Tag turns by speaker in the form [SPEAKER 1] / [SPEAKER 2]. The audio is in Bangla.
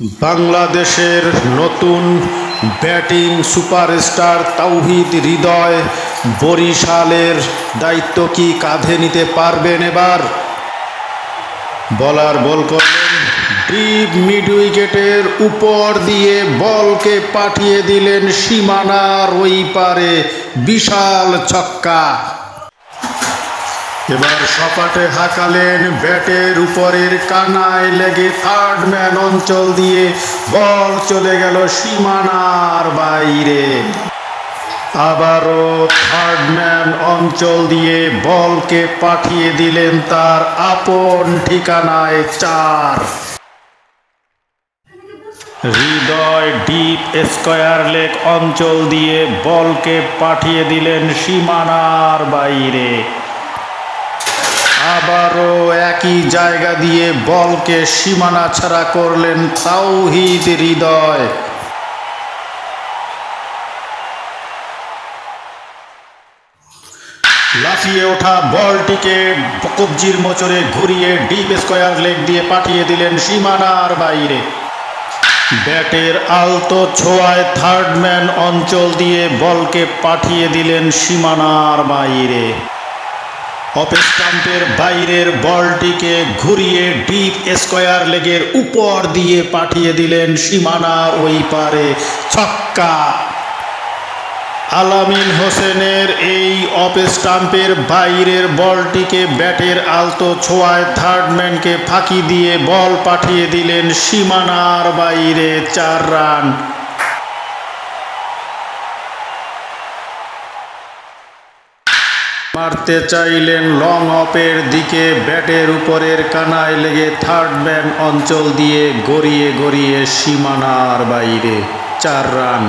[SPEAKER 1] বাংলাদেশের নতুন ব্যাটিং সুপারস্টার তাওহিদ হৃদয় বরিশালের দায়িত্ব কি কাঁধে নিতে পারবেন এবার? বলার বল করলেন, ডিপ মিড উইকেটের উপর দিয়ে বলকে পাঠিয়ে দিলেন সীমানার ওই পারে, বিশাল ছক্কা। এবার সপাটে হাঁকালেন, ব্যাটের উপরের কানায় লেগে থার্ড ম্যান অঞ্চল দিয়ে বল চলে গেল সীমানার বাইরে। আবারও থার্ড ম্যান অঞ্চল দিয়ে বলকে পাঠিয়ে দিলেন তার আপন ঠিকানায়, 4। হৃদয় ডিপ স্কয়ার লেগ অঞ্চল দিয়ে বলকে পাঠিয়ে দিলেন সীমানার বাইরে। আবারও একই জায়গা দিয়ে বলকে সীমানা ছাড়া করলেন তাওহিদ হৃদয়। লাফিয়ে ওঠা বলটিকে কবজির মোচড়ে ঘুরিয়ে ডিপ স্কয়ার লেগ দিয়ে পাঠিয়ে দিলেন সীমানার বাইরে। ব্যাটের আলতো ছোঁয়ায় থার্ড ম্যান অঞ্চল দিয়ে বলকে পাঠিয়ে দিলেন সীমানার বাইরে। অফ স্টাম্পের বাইরের বলটিকে ঘুরিয়ে ডিপ স্কয়ার লেগের উপর দিয়ে পাঠিয়ে দিলেন সীমানার ওই পারে, ছক্কা। আলামিন হোসেনের এই অফ স্টাম্পের বাইরের বলটিকে ব্যাটের আলতো ছোঁয়ায় থার্ড ম্যানকে ফাঁকি দিয়ে বল পাঠিয়ে দিলেন সীমানার বাইরে, 4 রান। মারতে চাইলেন লং অফের দিকে, ব্যাটের উপরের কানায় লেগে থার্ড ম্যান অঞ্চল দিয়ে গড়িয়ে গড়িয়ে সীমানার বাইরে, 4 রান।